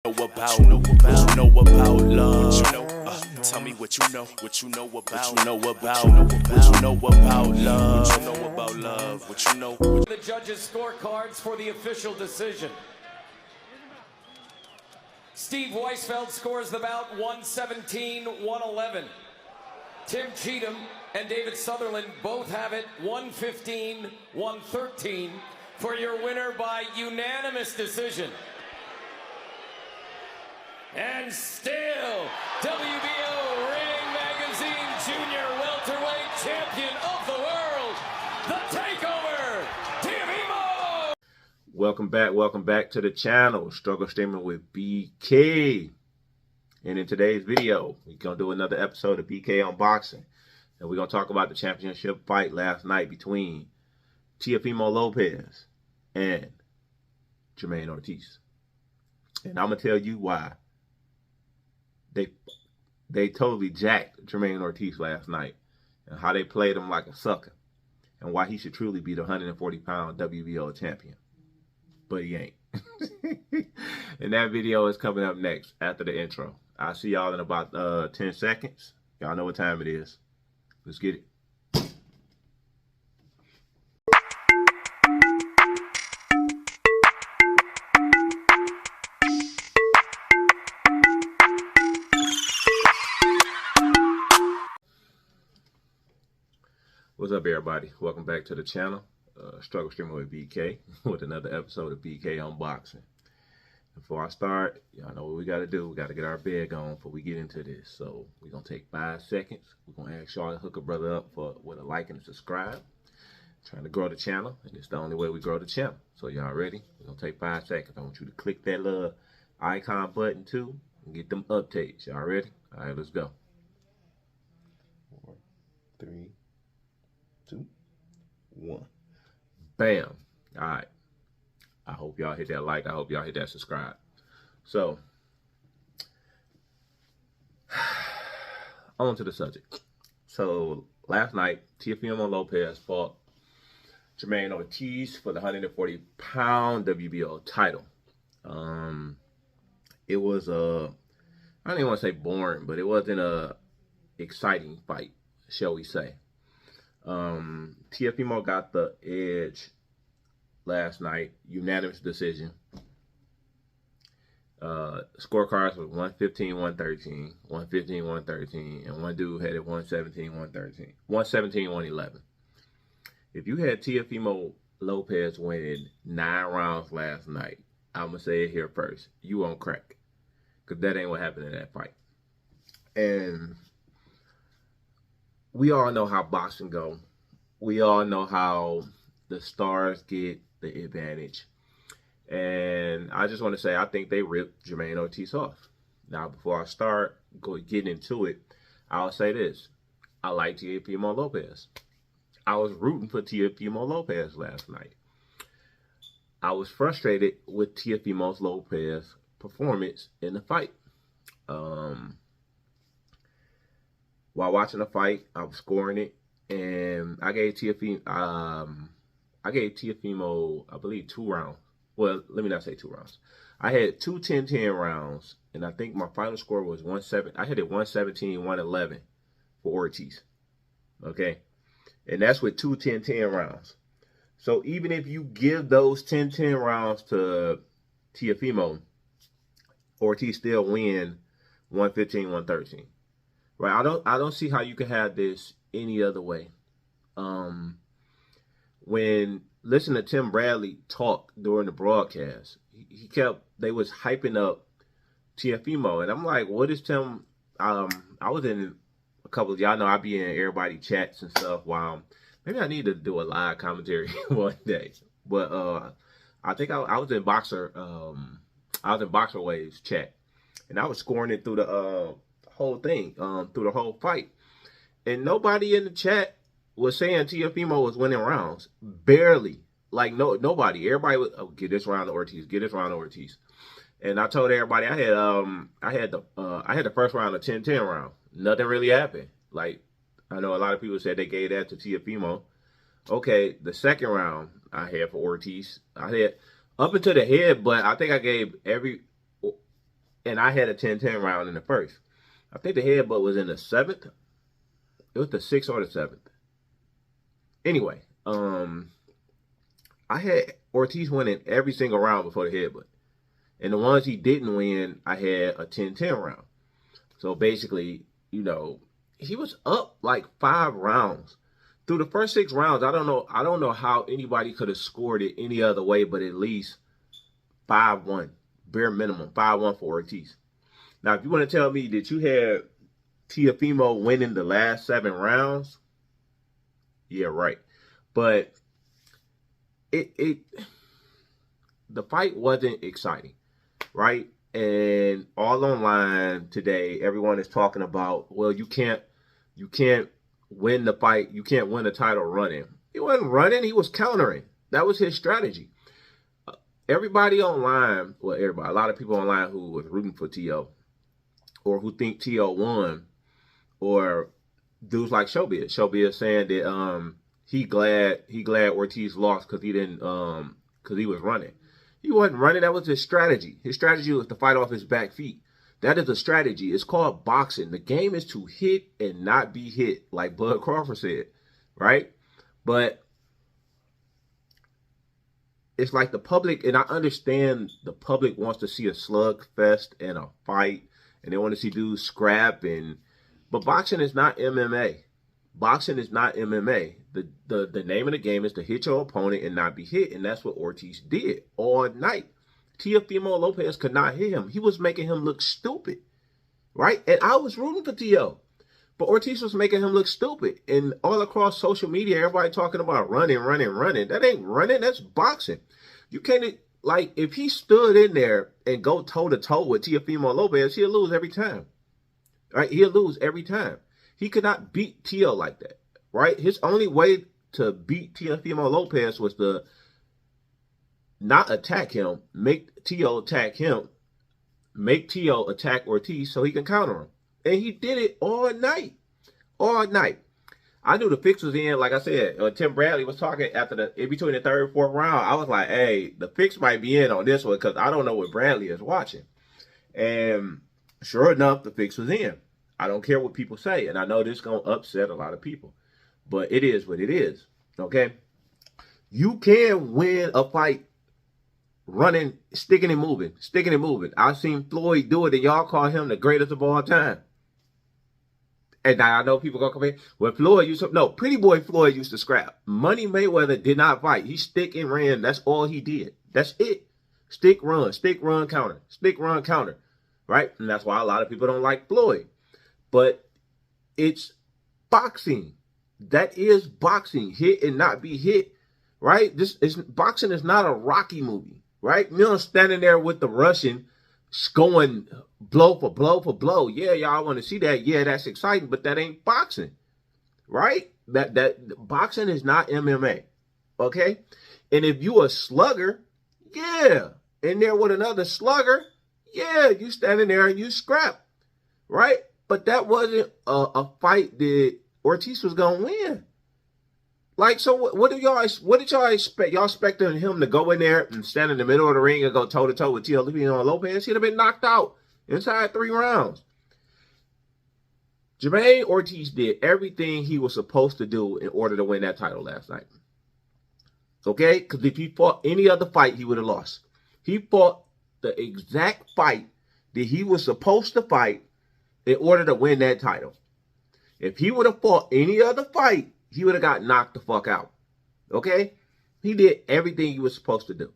Know about love. Tell me what you know about, what you know about love, what you know. The judges' scorecards for the official decision. Steve Weisfeld scores the bout 117-111. Tim Cheatham and David Sutherland both have it 115-113 for your winner by unanimous decision. And still, WBO Ring Magazine Junior Welterweight Champion of the World, the Takeover Teofimo! Welcome back to the channel, Struggle Streaming with BK. And in today's video, we're going to do another episode of BK Unboxing. And we're going to talk about the championship fight last night between Teofimo Lopez and Jamaine Ortiz. And I'm going to tell you why they totally jacked Jamaine Ortiz last night, and how they played him like a sucker, and why he should truly be the 140-pound WBO champion. But he ain't. And that video is coming up next after the intro. I'll see y'all in about 10 seconds. Y'all know what time it is. Let's get it. What's up, everybody? Welcome back to the channel, Struggle Streaming with BK, with another episode of BK Unboxing. Before I start, y'all know what we got to do. We got to get our bag on before we get into this. So we're going to take 5 seconds. We're going to ask y'all to hook a brother up with a like and a subscribe. Trying to grow the channel, and it's the only way we grow the channel. So y'all ready? We're going to take 5 seconds. I want you to click that little icon button too and get them updates. Y'all ready? All right, let's go. 4, 3, 2, 1. Bam. All right. I hope y'all hit that like. I hope y'all hit that subscribe. So, on to the subject. So, last night, Teofimo Lopez fought Jamaine Ortiz for the 140-pound WBO title. It was I don't even want to say boring, but it wasn't a exciting fight, shall we say. Teofimo got the edge last night, unanimous decision. Scorecards was 115-113, 115-113, and one dude had it 117-113, 117-111. If you had Teofimo Lopez winning 9 rounds last night, I'm gonna say it here first, you on crack, because that ain't what happened in that fight. And we all know how boxing go. We all know how the stars get the advantage. And I just want to say, I think they ripped Jamaine Ortiz off. Now, before I start getting into it, I'll say this. I like Teofimo Lopez. I was rooting for Teofimo Lopez last night. I was frustrated with Teofimo Lopez's performance in the fight. While watching the fight, I was scoring it, and I gave Teofimo, I believe, 2 rounds. Well, let me not say 2 rounds. I had 2 10-10 rounds, and I think my final score was 1-7. I had it 117-111 for Ortiz. Okay, and that's with 2 10-10 rounds. So even if you give those 10-10 rounds to Teofimo, Ortiz still win 115-113. Right, I don't see how you can have this any other way. When listening to Tim Bradley talk during the broadcast, they was hyping up Teofimo, and I'm like, what is Tim? I was in a couple of, y'all know I be in everybody chats and stuff. While maybe I need to do a live commentary one day, but I think I was in Boxer Waves chat, and I was scoring it through the whole thing, through the whole fight, and nobody in the chat was saying Teofimo was winning rounds. Barely. Like nobody. Everybody was, oh, get this round to Ortiz, get this round to Ortiz. And I told everybody I had the first round of 10-10 round. Nothing really happened. Like, I know a lot of people said they gave that to Teofimo. Okay, the second round I had for Ortiz, I had up into the head, but I think I gave and I had a 10-10 round in the first. I think the headbutt was in the 7th. It was the 6th or the 7th. Anyway, I had Ortiz winning every single round before the headbutt. And the ones he didn't win, I had a 10-10 round. So basically, you know, he was up like 5 rounds. Through the first 6 rounds, I don't know how anybody could have scored it any other way but at least 5-1. Bare minimum, 5-1 for Ortiz. Now, if you want to tell me that you had Teofimo winning the last 7 rounds, yeah, right. But the fight wasn't exciting, right? And all online today, everyone is talking about, well, you can't win the fight. You can't win the title running. He wasn't running. He was countering. That was his strategy. Everybody online, well, everybody, a lot of people online who was rooting for Teo or who think Teo won, or dudes like Showbiz. Showbiz saying that he glad Ortiz lost because he didn't because he was running. He wasn't running. That was his strategy. His strategy was to fight off his back feet. That is a strategy. It's called boxing. The game is to hit and not be hit, like Bud Crawford said, right? But it's like the public, and I understand the public wants to see a slugfest and a fight, and they want to see dudes scrap, but boxing is not MMA. Boxing is not MMA. The name of the game is to hit your opponent and not be hit, and that's what Ortiz did all night. Teofimo Lopez could not hit him. He was making him look stupid, right? And I was rooting for Teo, but Ortiz was making him look stupid. And all across social media, everybody talking about running. That ain't running. That's boxing. You can't, like, if he stood in there and go toe-to-toe with Teofimo Lopez, he'll lose every time, right? He'll lose every time. He could not beat Teo like that, right? His only way to beat Teofimo Lopez was to not attack him, make Teo attack him, make Teo attack Ortiz so he can counter him. And he did it all night. All night. I knew the fix was in. Like I said, Tim Bradley was talking after in between the 3rd and 4th round. I was like, hey, the fix might be in on this one because I don't know what Bradley is watching. And sure enough, the fix was in. I don't care what people say. And I know this is going to upset a lot of people. But it is what it is. Okay? You can win a fight running, sticking and moving. I've seen Floyd do it, and y'all call him the greatest of all time. And I know people gonna come in. Well, Floyd used to, no, Pretty Boy Floyd used to scrap. Money Mayweather did not fight. He stick and ran. That's all he did. That's it. Stick, run, counter. Stick, run, counter. Right? And that's why a lot of people don't like Floyd. But it's boxing. That is boxing. Hit and not be hit. Right? Boxing is not a Rocky movie. Right? You know, standing there with the Russian going blow for blow for blow. Yeah, y'all want to see that. Yeah, that's exciting, but that ain't boxing. Right? That boxing is not MMA. Okay? And if you a slugger, yeah, in there with another slugger, yeah, you standing there and you scrap. Right? But that wasn't a fight that Ortiz was going to win. Like, so what did y'all expect? Y'all expecting him to go in there and stand in the middle of the ring and go toe-to-toe with Teofimo Lopez? He'd have been knocked out inside 3 rounds. Jamaine Ortiz did everything he was supposed to do in order to win that title last night. Okay? Because if he fought any other fight, he would have lost. He fought the exact fight that he was supposed to fight in order to win that title. If he would have fought any other fight, he would have got knocked the fuck out. Okay? He did everything he was supposed to do.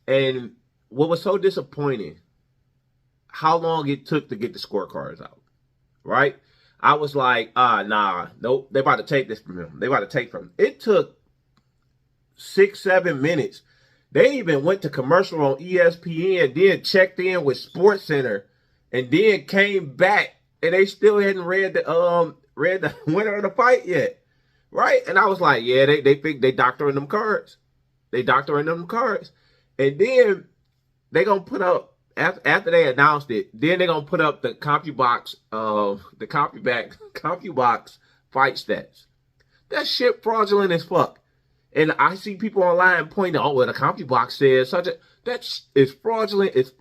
And what was so disappointing, how long it took to get the scorecards out. Right? I was like, nah, nope, they about to take this from him. They about to take from him. It took 6-7 minutes. They even went to commercial on ESPN, then checked in with SportsCenter, and then came back, and they still hadn't read the winner of the fight yet. Right? And I was like, yeah, they doctoring them cards. They doctoring them cards. And then they gonna put up, after they announced it, then they gonna put up the CompuBox fight stats. That shit fraudulent as fuck. And I see people online pointing, oh, well, the CompuBox says such a, that is fraudulent. It's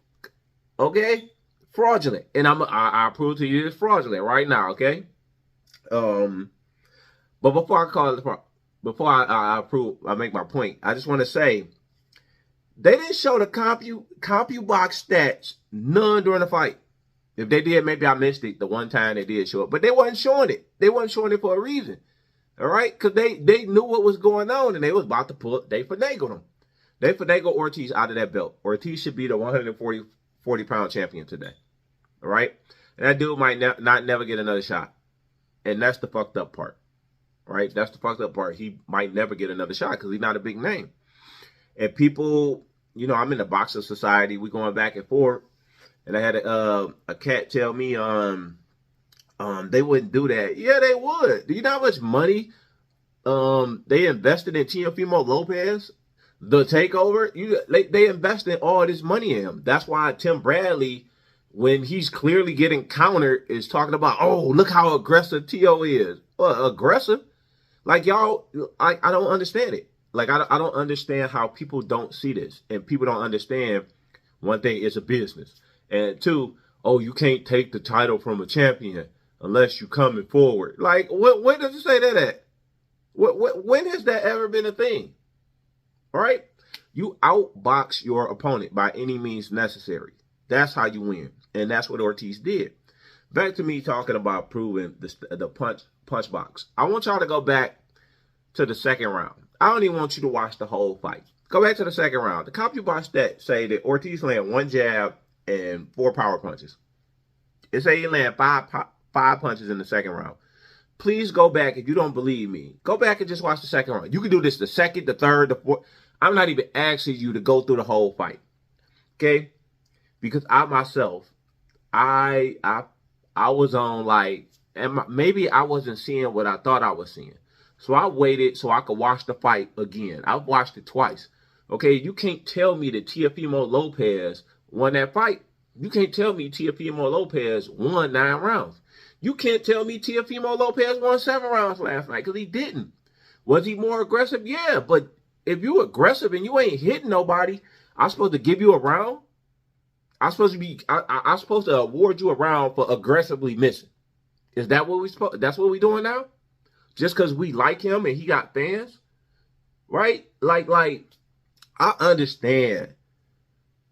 okay, fraudulent. And I prove to you it's fraudulent right now, okay? But before I call it, before I make my point, I just want to say they didn't show the CompuBox stats none during the fight. If they did, maybe I missed it the one time they did show it, but they wasn't showing it. They wasn't showing it for a reason, all right? Because they knew what was going on and they was about to they finagled them. They finagled Ortiz out of that belt. Ortiz should be the 140-pound champion today, all right? And that dude might not never get another shot, and that's the fucked up part. Right? That's the fucked up part. He might never get another shot because he's not a big name. And people, you know, I'm in the Boxer Society. We're going back and forth. And I had a cat tell me they wouldn't do that. Yeah, they would. Do you know how much money they invested in Teofimo Lopez? The Takeover? They invested all this money in him. That's why Tim Bradley, when he's clearly getting countered, is talking about, oh, look how aggressive Tio is. Aggressive? Like, y'all, I don't understand it. Like, I don't understand how people don't see this. And people don't understand, one thing, it's a business. And two, oh, you can't take the title from a champion unless you coming forward. Like, when does it say that at? When has that ever been a thing? All right? You outbox your opponent by any means necessary. That's how you win. And that's what Ortiz did. Back to me talking about proving the punch box. I want y'all to go back to the second round. I don't even want you to watch the whole fight. Go back to the second round. The CompuBox stats say that Ortiz landed 1 jab and 4 power punches. It say he landed 5 punches in the second round. Please go back if you don't believe me. Go back and just watch the second round. You can do this the second, the third, the fourth. I'm not even asking you to go through the whole fight. Okay? Because I myself, I was on like, and maybe I wasn't seeing what I thought I was seeing. So I waited so I could watch the fight again. I've watched it twice. Okay, you can't tell me that Teofimo Lopez won that fight. You can't tell me Teofimo Lopez won 9 rounds. You can't tell me Teofimo Lopez won 7 rounds last night, because he didn't. Was he more aggressive? Yeah, but if you aggressive and you ain't hitting nobody, I'm supposed to give you a round? I'm supposed to award you a round for aggressively missing. Is that what that's what we doing now? Just because we like him and he got fans? Right? Like, I understand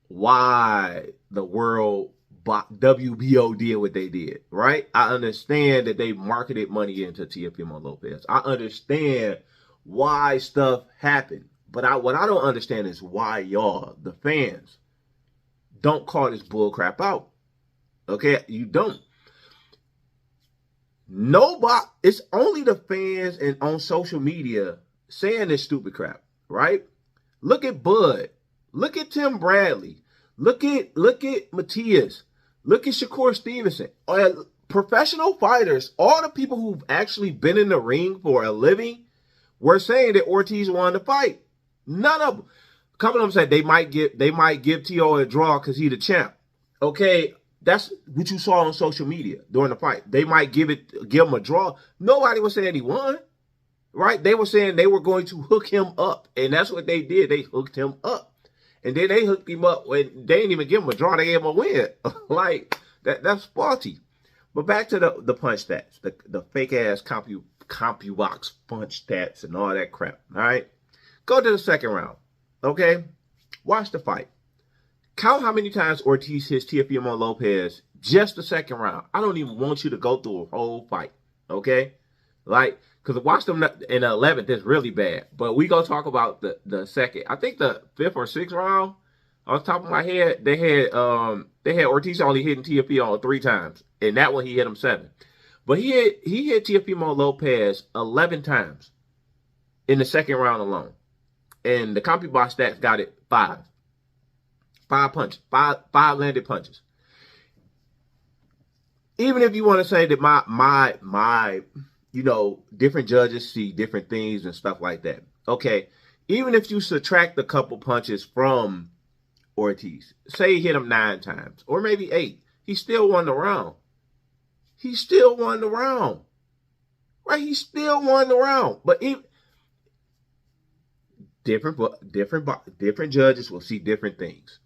why the world WBO did what they did, right? I understand that they marketed money into Teofimo Lopez. I understand why stuff happened. But what I don't understand is why y'all, the fans, don't call this bull crap out. Okay? You don't. Nobody, it's only the fans and on social media saying this stupid crap, right? Look at Bud. Look at Tim Bradley. Look at Matias. Look at Shakur Stevenson. Professional fighters, all the people who've actually been in the ring for a living, were saying that Ortiz won the fight. None of them. A couple of them said they might give T.O. a draw because he's the champ. Okay, that's what you saw on social media during the fight. They might give him a draw. Nobody was saying he won, right? They were saying they were going to hook him up, and that's what they did. They hooked him up, and then they hooked him up when they didn't even give him a draw. They gave him a win. Like that's faulty. But back to the punch stats, the fake ass CompuBox punch stats and all that crap. All right, go to the second round. Okay, watch the fight. Count how many times Ortiz hits Teofimo Lopez just the second round. I don't even want you to go through a whole fight, okay? Like, because watch them in the 11th is really bad. But we go talk about the second. I think the 5th or 6th round, off the top of my head, they had Ortiz only hitting Teofimo 3 times. And that one he hit him 7. But he hit Teofimo Lopez 11 times in the second round alone. And the CompuBox stats got it 5. 5 punches, 5 landed punches. Even if you want to say that my different judges see different things and stuff like that. Okay, even if you subtract a couple punches from Ortiz, say he hit him 9 times or maybe 8, he still won the round. He still won the round, right? He still won the round. But different judges will see different things.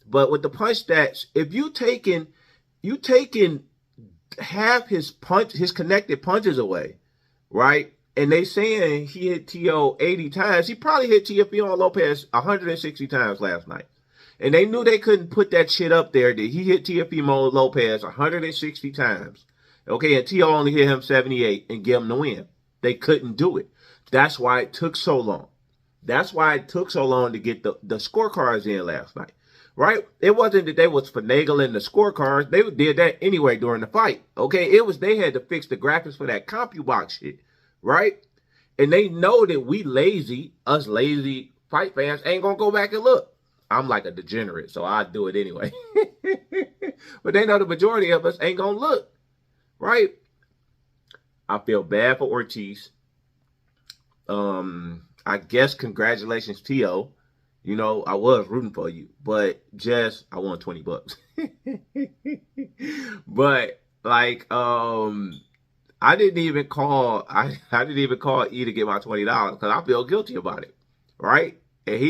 But with the punch stats, if you taking you taking half his connected punches away, right? And they saying he hit T.O. 80 times. He probably hit Teofimo Lopez 160 times last night. And they knew they couldn't put that shit up there that he hit Teofimo Lopez 160 times. Okay, and T.O. only hit him 78 and give him the win. They couldn't do it. That's why it took so long. That's why it took so long to get the scorecards in last night. Right? It wasn't that they was finagling the scorecards. They did that anyway during the fight. Okay? It was they had to fix the graphics for that CompuBox shit. Right? And they know that we lazy, us lazy fight fans, ain't gonna go back and look. I'm like a degenerate, so I do it anyway. But they know the majority of us ain't gonna look. Right? I feel bad for Ortiz. I guess congratulations, T.O. You know, I was rooting for you, but just I won $20. But like, I didn't even call E to get my $20 because I feel guilty about it, right? And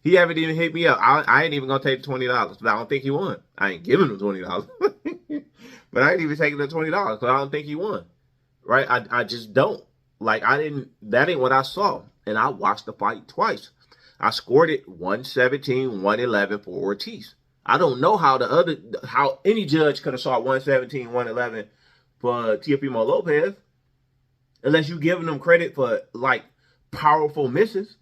he haven't even hit me up. I ain't even gonna take the $20 because I don't think he won. I ain't giving him $20, but I ain't even taking the $20 because I don't think he won, right? I just don't. Like that ain't what I saw, and I watched the fight twice. I scored it 117, 111 for Ortiz. I don't know how any judge could have saw 117, 111 for Teofimo Lopez, unless you giving them credit for like powerful misses.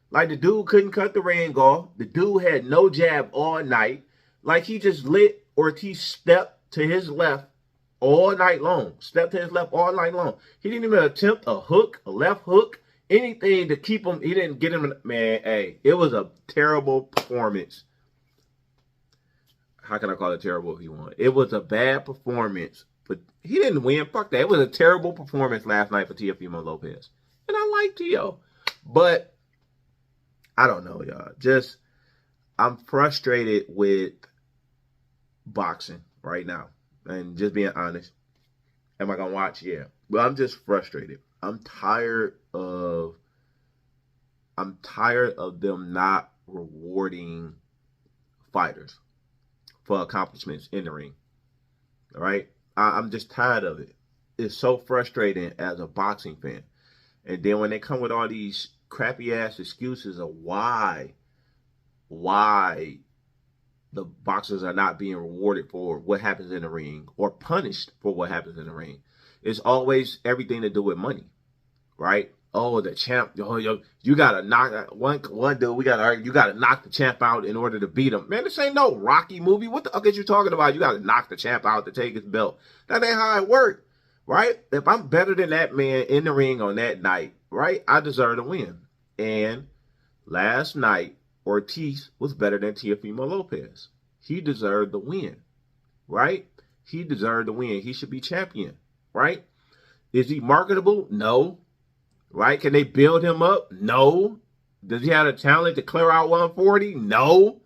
Like the dude couldn't cut the ring off. The dude had no jab all night. Like he just let Ortiz step to his left all night long. Step to his left all night long. He didn't even attempt a hook, a left hook, anything to keep him. He didn't get him. Man, hey, it was a terrible performance. How can I call it terrible if he won? It was a bad performance, but he didn't win. Fuck that. It was a terrible performance last night for Teofimo Lopez. And I like T.O. But I don't know, y'all. Just, I'm frustrated with boxing right now. And just being honest. Am I going to watch? Yeah. But I'm just frustrated. I'm tired of them not rewarding fighters for accomplishments in the ring. All right? I'm just tired of it. It's so frustrating as a boxing fan. And then when they come with all these crappy ass excuses of why the boxers are not being rewarded for what happens in the ring or punished for what happens in the ring, it's always everything to do with money, right? Oh, the champ, you gotta knock one dude. You gotta knock the champ out in order to beat him. Man, this ain't no Rocky movie. What the fuck is you talking about? You gotta knock the champ out to take his belt. That ain't how it works, right? If I'm better than that man in the ring on that night, right, I deserve to win. And last night, Ortiz was better than Teofimo Lopez. He deserved the win, right? He deserved the win. He should be champion, right? Is he marketable? No. Right? Can they build him up? No. Does he have the talent to clear out 140? No.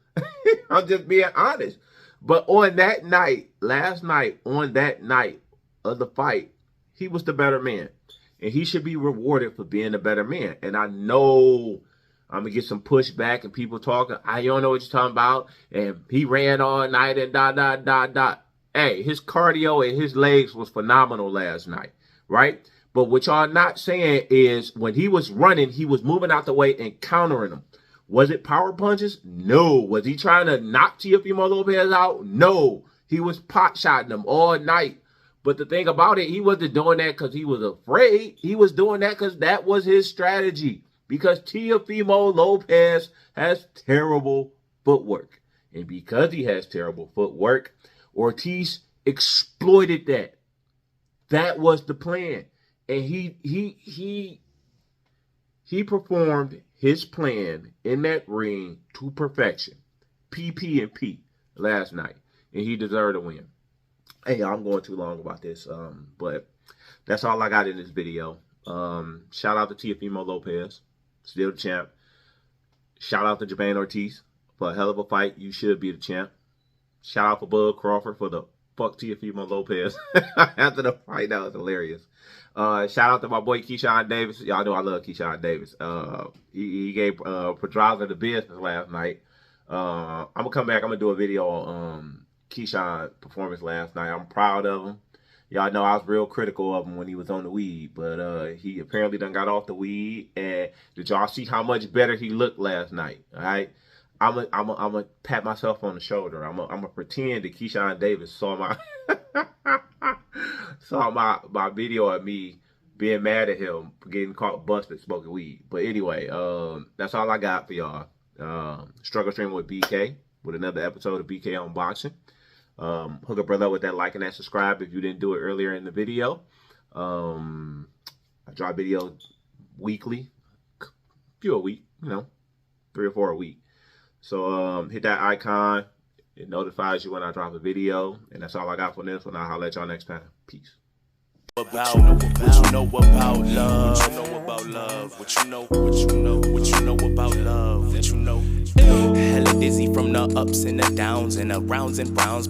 I'm just being honest. But on that night, last night, on that night of the fight, he was the better man. And he should be rewarded for being the better man. And I know I'm going to get some pushback and people talking, I don't know what you're talking about. And he ran all night and ... Hey, his cardio and his legs was phenomenal last night, right? But what y'all not saying is when he was running, he was moving out the way and countering them. Was it power punches? No. Was he trying to knock Teofimo Lopez out? No. He was pot-shotting them all night. But the thing about it, he wasn't doing that because he was afraid. He was doing that because that was his strategy. Because Teofimo Lopez has terrible footwork. And because he has terrible footwork, Ortiz exploited that. That was the plan. And he performed his plan in that ring to perfection. PP and P last night. And he deserved a win. Hey, I'm going too long about this. But that's all I got in this video. Shout out to Teofimo Lopez. Still the champ. Shout out to Jamaine Ortiz for a hell of a fight. You should be the champ. Shout out for Bud Crawford for the fuck Teofimo Lopez after the fight. That was hilarious. Shout out to my boy Keyshawn Davis. Y'all know I love Keyshawn Davis. He gave Pedraza the business last night. I'm gonna come back. I'm gonna do a video Keyshawn's performance last night. I'm proud of him. Y'all know I was real critical of him when he was on the weed, but he apparently done got off the weed. And did y'all see how much better he looked last night? All right, I'm a pat myself on the shoulder. I'm a pretend that Keyshawn Davis saw my video of me being mad at him for getting caught busted smoking weed. But anyway, that's all I got for y'all. Struggle Stream with BK with another episode of BK Unboxing. Hook a brother up with that like and that subscribe if you didn't do it earlier in the video. I drop videos weekly, few a week, 3 or 4 a week. So hit that icon. It notifies you when I drop a video. And that's all I got for this one. I'll holler at y'all next time. Peace. What you know about love? What you know about love? What you know about love? What you know? Hella dizzy from the ups and the downs and the rounds and browns.